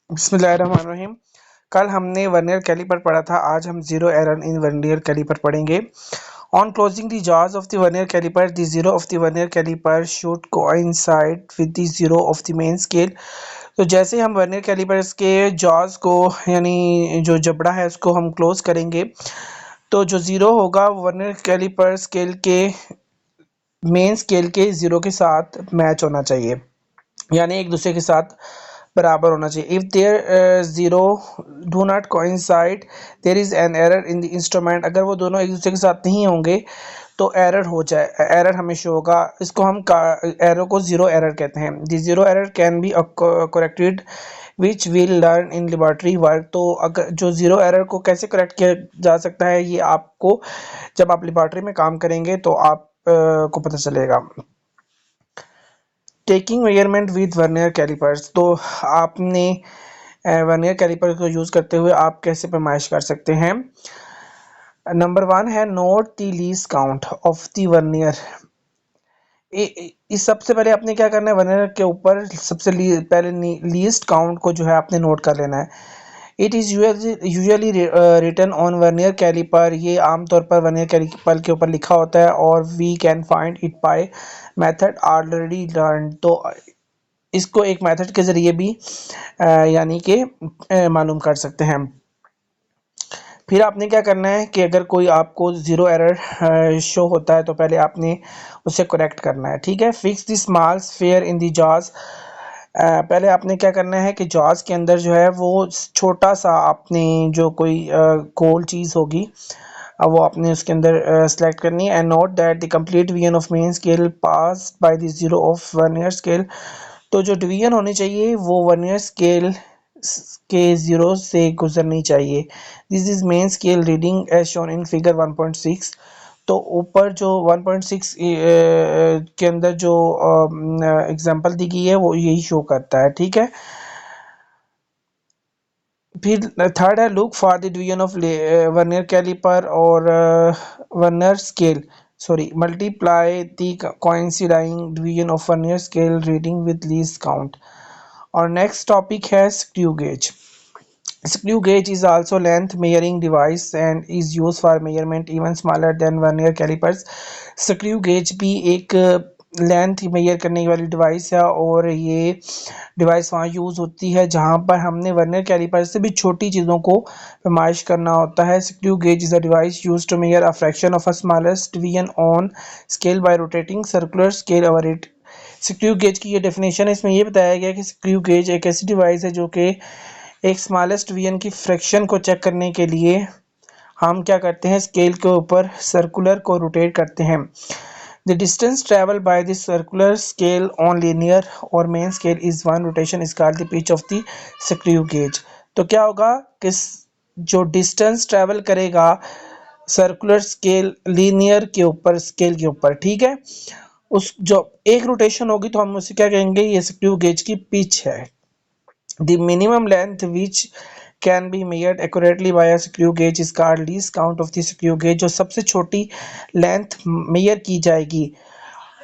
बिस्मिल्लाहिर्रहमानिर्रहीम। कल हमने वर्नियर कैलिपर पढ़ा था, आज हम zero error in vernier caliper पढ़ेंगे। On closing the jaws of the vernier caliper, the zero of the vernier caliper should coincide with the zero of the main scale। तो जैसे हम वर्नियर कैलिपर्स के jaws को यानी जो जबड़ा है उसको हम क्लोज करेंगे, तो जो ज़ीरो होगा वो वर्नियर कैलिपर स्केल के मेन स्केल के ज़ीरो के साथ मैच होना चाहिए, यानी एक दूसरे के साथ बराबर होना चाहिए। If there zero do not coincide there is an error in the instrument. अगर वो दोनों एक दूसरे के साथ नहीं होंगे तो एरर हो जाए, एरर हमेशा होगा। इसको हम एरर को ज़ीरो एरर कहते हैं। The zero error can be corrected which will learn in laboratory work. तो अगर जो ज़ीरो एरर को कैसे करेक्ट किया जा सकता है, ये आपको जब आप लेबॉरेटरी में काम करेंगे तो आप को पता चलेगा। Taking measurement with vernier calipers. तो आपने वर्नियर कैलिपर को यूज़ करते हुए आप कैसे पैमाइश कर सकते हैं। नंबर 1 है note the least count of the vernier. इस सबसे पहले आपने क्या करना है, वर्नियर के ऊपर सबसे पहले लीस्ट काउंट को जो है आपने नोट कर लेना है। It is usually written on vernier caliper. ये आमतौर पर वर्नियर कैलिपर के ऊपर लिखा होता है और we can find it by method already learn. तो इसको एक मेथड के ज़रिए भी यानी कि मालूम कर सकते हैं। फिर आपने क्या करना है कि अगर कोई आपको ज़ीरो एरर शो होता है तो पहले आपने उसे करेक्ट करना है, ठीक है। Fix the small sphere in the jaws. पहले आपने क्या करना है कि जॉज के अंदर जो है वो छोटा सा आपने जो कोई गोल चीज़ होगी वो आपने उसके अंदर सेलेक्ट करनी है। And note that the complete division of main scale pass by the zero of vernier scale. तो जो डिवीजन होनी चाहिए वो वर्नियर स्केल के ज़ीरो से गुजरनी चाहिए। This is main scale reading as shown in figure 1.6। तो ऊपर जो 1.6 के अंदर जो एग्जांपल दी गई है वो यही शो करता है, ठीक है। फिर थर्ड है look for the division of vernier caliper और vernier scale multiply the coinciding division of vernier scale reading with least count. और नेक्स्ट टॉपिक है screw gauge. Screw gauge is also length measuring device and is used for measurement even smaller than vernier calipers। Screw gauge भी एक length major करने वाली device है और ये device वहाँ यूज़ होती है जहाँ पर हमने वर्नियर कैलिपर से भी छोटी चीज़ों को पैमाइश करना होता है। Screw gauge is a device use to measure a fraction of a smallest division on scale by rotating circular scale over it. Screw gauge की ये डेफिनेशन है, इसमें ये बताया गया कि स्क्रू गेज एक ऐसी डिवाइस है जो कि एक स्मॉलेस्ट डिवीजन की फ्रैक्शन को चेक करने के लिए हम क्या करते हैं, स्केल के ऊपर सर्कुलर को रोटेट करते हैं। The distance travel by the circular scale on linear और main scale is one rotation is called the pitch of the screw gauge. तो क्या होगा कि जो डिस्टेंस ट्रेवल करेगा सर्कुलर स्केल लीनियर के ऊपर स्केल के ऊपर, ठीक है, उस जो एक रोटेशन होगी तो हम उसे क्या कहेंगे, ये स्क्रू गेज की पिच है। The minimum length which can be measured accurately by a screw gauge is called least count of the screw gauge। जो सबसे छोटी लेंथ मेजर की जाएगी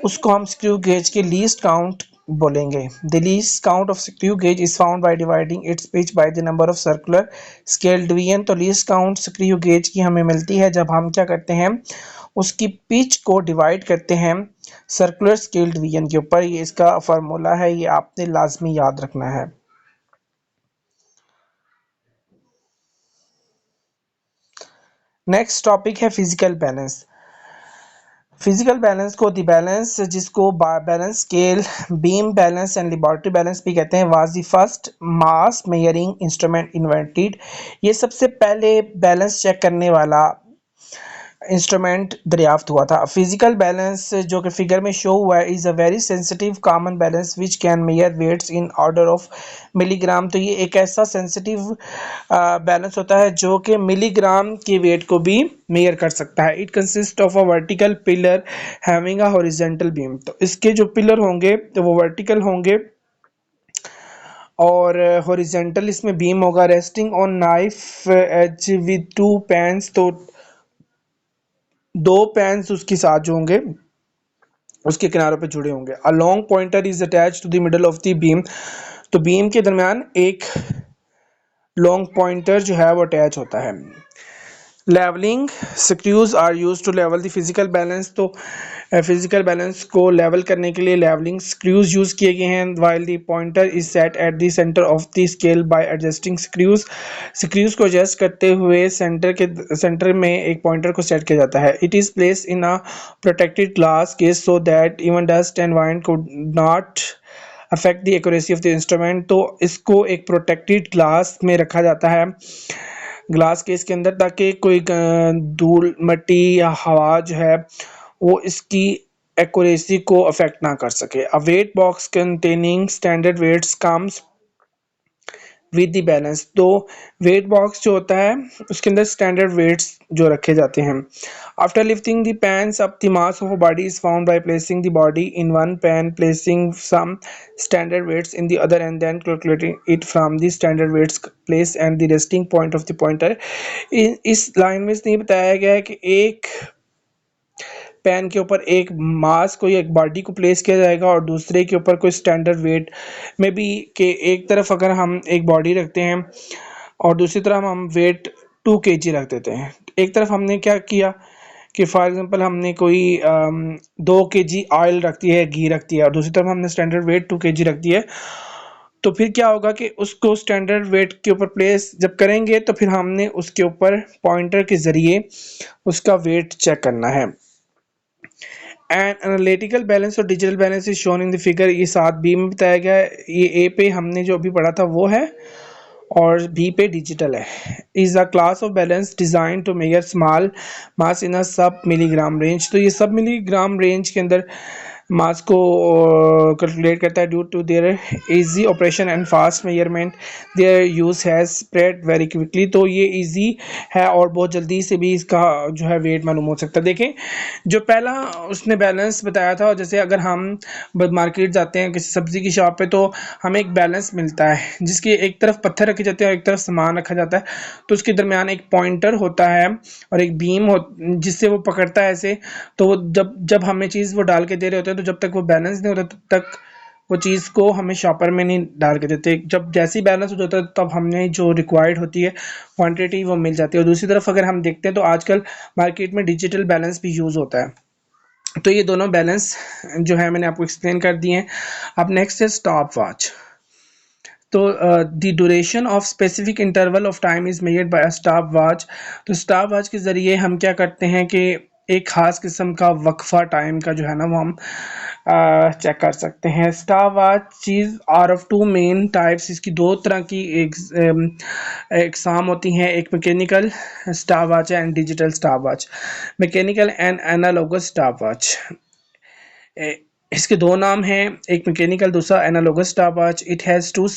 उसको हम स्क्रू गेज के लीस्ट काउंट बोलेंगे। The least count of screw gauge is found by dividing its pitch by the number of circular scale division। तो लीस्ट काउंट स्क्रू गेज की हमें मिलती है जब हम क्या करते हैं, उसकी पिच को डिवाइड करते हैं सर्कुलर स्केल डिवीजन के ऊपर। ये इसका फार्मूला है, ये आपने लाजमी याद रखना है। नेक्स्ट टॉपिक है फिजिकल बैलेंस। फिजिकल बैलेंस को द बैलेंस जिसको balance scale, beam balance and laboratory balance भी कहते हैं, was the first mass measuring instrument invented. ये सबसे पहले बैलेंस चेक करने वाला इंस्ट्रूमेंट दरियाफ्त हुआ था। फिजिकल बैलेंस जो कि फिगर में शो हुआ है is a very sensitive common balance which can measure weights in order of milligram. तो ये एक ऐसा सेंसिटिव बैलेंस होता है जो कि मिलीग्राम के वेट को भी मेजर कर सकता है। It consist of a vertical pillar having a horizontal beam. तो इसके जो पिलर होंगे तो वो वर्टिकल होंगे और हॉरिजॉन्टल इसमें बीम होगा। Resting on knife edge with two pans. तो दो पैंस उसके साथ जो होंगे उसके किनारों पे जुड़े होंगे। A long pointer is attach to the middle of the beam. तो बीम के दरमियान एक लॉन्ग पॉइंटर जो है वो अटैच होता है। Levelling screws are use to level the physical balance, तो फिजिकल बैलेंस को लेवल करने के लिए लेवलिंग स्क्रूज यूज किए गए हैं। While the pointer is set at the centre of the scale by adjusting screws, screws को एडजस्ट करते हुए सेंटर में एक पॉइंटर को सेट किया जाता है। It is place in a protected glass case so that even dust and wind could not affect the accuracy of the instrument, तो इसको एक प्रोटेक्टेड ग्लास में रखा जाता है, ग्लास केस के अंदर, ताकि कोई धूल मिट्टी या हवा जो है वो इसकी एक्यूरेसी को अफेक्ट ना कर सके। A weight box containing standard weights comes with the balance, तो वेट बॉक्स जो होता है उसके अंदर स्टैंडर्ड वेट्स जो रखे जाते हैं। After lifting the pans up the mass of a body is found by placing the body in one pan, placing some standard weights in the other and then calculating it from the standard weights place and the resting point of the pointer. इस line में इसने बताया गया है कि एक pan के ऊपर एक मास को या एक बॉडी को प्लेस किया जाएगा और दूसरे के ऊपर कोई स्टैंडर्ड वेट में भी, कि एक तरफ अगर हम एक बॉडी रखते हैं और दूसरी तरफ हम वेट 2 kg रख देते हैं। एक तरफ हमने क्या किया कि फॉर एग्जांपल हमने कोई 2 kg ऑयल रखती है, घी रखती है, और दूसरी तरफ हमने स्टैंडर्ड वेट 2 kg रख दी है, तो फिर क्या होगा कि उसको स्टैंडर्ड वेट के ऊपर प्लेस जब करेंगे तो फिर हमने उसके ऊपर पॉइंटर के ज़रिए उसका वेट चेक करना है। एंड एनालिटिकल बैलेंस और digital balance is shown in the figure, ये 7b में बताया गया है। ये ए पे हमने जो अभी पढ़ा था वो है और बी पे डिजिटल है। Is a class of balance design to measure small mass in a sub milligram range, तो ये सब मिलीग्राम रेंज के अंदर मास को कैलकुलेट करता है। Due to their easy operation and fast measurement their use has spread very quickly, तो ये इजी है और बहुत जल्दी से भी इसका जो है वेट मालूम हो सकता है। देखें जो पहला उसने बैलेंस बताया था, जैसे अगर हम मार्केट जाते हैं किसी सब्जी की शॉप पे तो हमें एक बैलेंस मिलता है जिसकी एक तरफ पत्थर रखे जाते हैं और एक तरफ सामान रखा जाता है, तो उसके दरमियान एक पॉइंटर होता है और एक बीम हो जिससे वो पकड़ता है ऐसे, तो वो जब जब हमें चीज़ वो डाल के दे रहे होते हैं तो जब तक वो बैलेंस नहीं होता तब तक वो चीज़ को हमें शॉपर में नहीं डाल के देते। जब जैसे ही बैलेंस हो जाता है तब हमने जो रिक्वायर्ड होती है क्वांटिटी वो मिल जाती है। और दूसरी तरफ अगर हम देखते हैं तो आजकल मार्केट में डिजिटल बैलेंस भी यूज़ होता है। तो ये दोनों बैलेंस जो है मैंने आपको एक्सप्लेन कर दिए हैं। अब नेक्स्ट है स्टॉप वॉच। तो the duration of specific interval of time is measured by a stop watch, तो स्टॉप वॉच के ज़रिए हम क्या करते हैं कि एक ख़ास किस्म का वक्फा टाइम का जो है ना वो हम चेक कर सकते हैं। Stop watches are of two main types, इसकी दो तरह की एग्जाम होती हैं, एक mechanical stop watch and digital stop watch. Mechanical and analogous stop watch, इसके दो नाम हैं, एक मैकेनिकल दूसरा analogous stop watch. It has two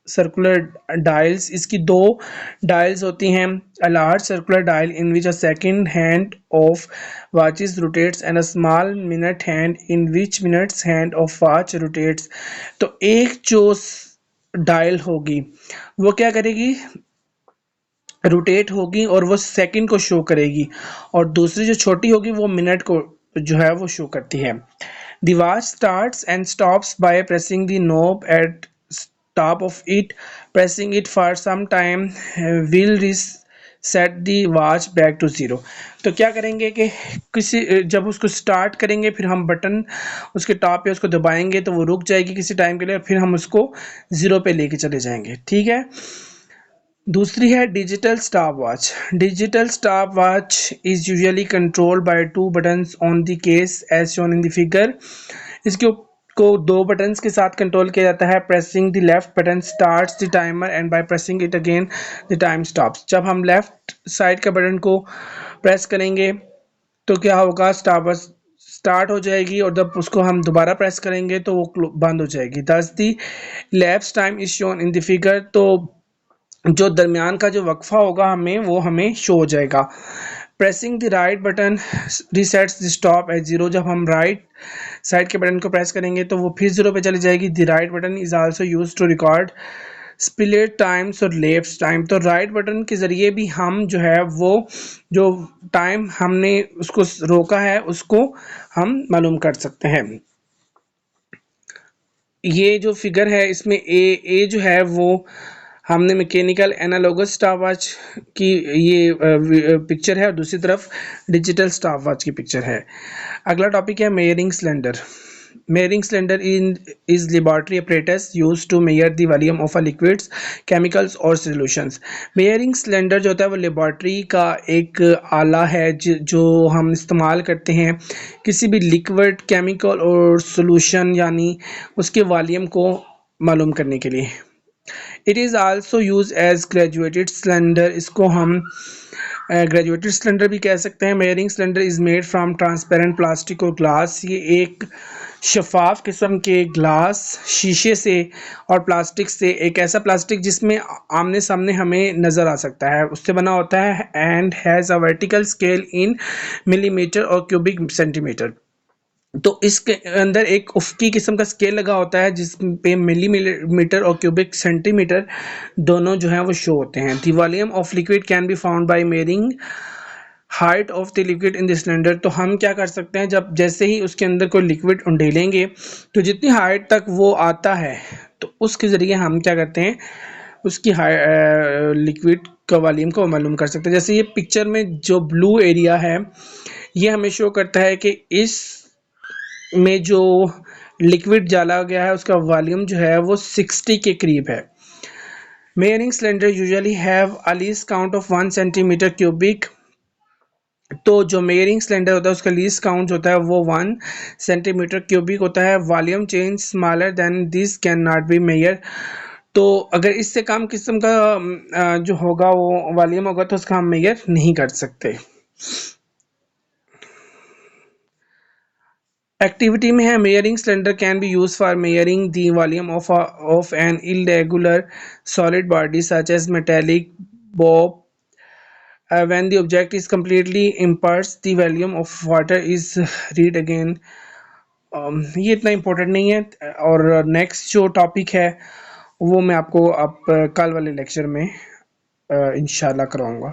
circular dials, इसकी दो डायल्स होती हैं, a large circular dial in which a second hand of watches rotates and a small minute hand in which minutes hand of watch rotates, तो एक जो dial होगी वो क्या करेगी, रोटेट होगी और वो सेकंड को शो करेगी, और दूसरी जो छोटी होगी वो मिनट को जो है वो शो करती है। The watch starts and stops by pressing the knob at top of it. Pressing it for some time will reset the watch back to zero. तो क्या करेंगे कि किसी जब उसको स्टार्ट करेंगे फिर हम बटन उसके टॉप पे उसको दबाएंगे तो वो रुक जाएगी किसी टाइम के लिए, फिर हम उसको ज़ीरो पे लेके चले जाएंगे। ठीक है। दूसरी है digital stop watch. Digital stop watch is usually controlled by two buttons on the case as shown in the figure, इसके को दो बटन्स के साथ कंट्रोल किया जाता है। Pressing the left button starts the timer and by pressing it again the time stops, जब हम लेफ्ट साइड का बटन को प्रेस करेंगे तो क्या होगा, स्टॉप वॉच स्टार्ट हो जाएगी और जब उसको हम दोबारा प्रेस करेंगे तो वो बंद हो जाएगी। दस the lapse time is shown in the figure, तो जो दरमियान का जो वक्फा होगा हमें शो हो जाएगा। Pressing the right button resets the stop at zero, जब हम राइट साइड के बटन को प्रेस करेंगे तो वो फिर जीरो पे चली जाएगी। The right button is also used to record split times और लेफ्ट टाइम, तो राइट बटन के ज़रिए भी हम जो है वो जो टाइम हमने उसको रोका है उसको हम मालूम कर सकते हैं। ये जो फिगर है इसमें ए जो है वो हमने मैकेनिकल एनालॉगस स्टॉपवॉच की ये पिक्चर है और दूसरी तरफ डिजिटल स्टॉपवॉच की पिक्चर है। अगला टॉपिक है measuring cylinder. Measuring cylinder is laboratory apparatus used to measure the volume of a liquids, chemicals और solutions. Measuring cylinder जो होता है वो लेबॉर्ट्री का एक आला है जो हम इस्तेमाल करते हैं किसी भी लिक्विड, केमिकल और सॉल्यूशन यानी उसके वॉल्यूम को मालूम करने के लिए। It is also use as graduated cylinder, इसको हम ग्रेजुएटेड सिलेंडर भी कह सकते हैं। Measuring cylinder is made from transparent plastic और ग्लास, ये एक शफाफ किस्म के ग्लास, शीशे से और प्लास्टिक से, एक ऐसा प्लास्टिक जिसमें आमने सामने हमें नज़र आ सकता है, उससे बना होता है। And has a vertical scale in millimetre और क्यूबिक सेंटीमीटर। तो इसके अंदर एक उफ़क़ी किस्म का स्केल लगा होता है जिस पे मिलीमीटर और क्यूबिक सेंटीमीटर दोनों जो हैं वो शो होते हैं। The volume of liquid can be found by measuring height of the liquid in the cylinder. तो हम क्या कर सकते हैं, जब जैसे ही उसके अंदर कोई लिक्विड उंडेलेंगे तो जितनी हाइट तक वो आता है तो उसके ज़रिए हम क्या करते हैं, उसकी लिक्विड का वॉल्यूम को मालूम कर सकते हैं। जैसे ये पिक्चर में जो ब्लू एरिया है ये हमें शो करता है कि इस में जो लिक्विड डाला गया है उसका वॉल्यूम जो है वो 60 के करीब है। Measuring cylinder usually have a least count of 1 centimetre cubic. तो जो मेजरिंग सिलेंडर होता है उसका लीस्ट काउंट होता है वो 1 सेंटीमीटर क्यूबिक होता है। Volume change smaller than this can not be measure. तो अगर इससे कम किस्म का जो होगा वो वॉल्यूम होगा तो उसका हम मेजर नहीं कर सकते। एक्टिविटी में है measuring cylinder can be use for measuring the volume of an irregular solid body such as metallic bob. When the object is completely imparts the volume of water is read again। ये इतना important नहीं है। और next जो topic है वो मैं आपको अब कल वाले लेक्चर में इंशाल्लाह करवाऊँगा।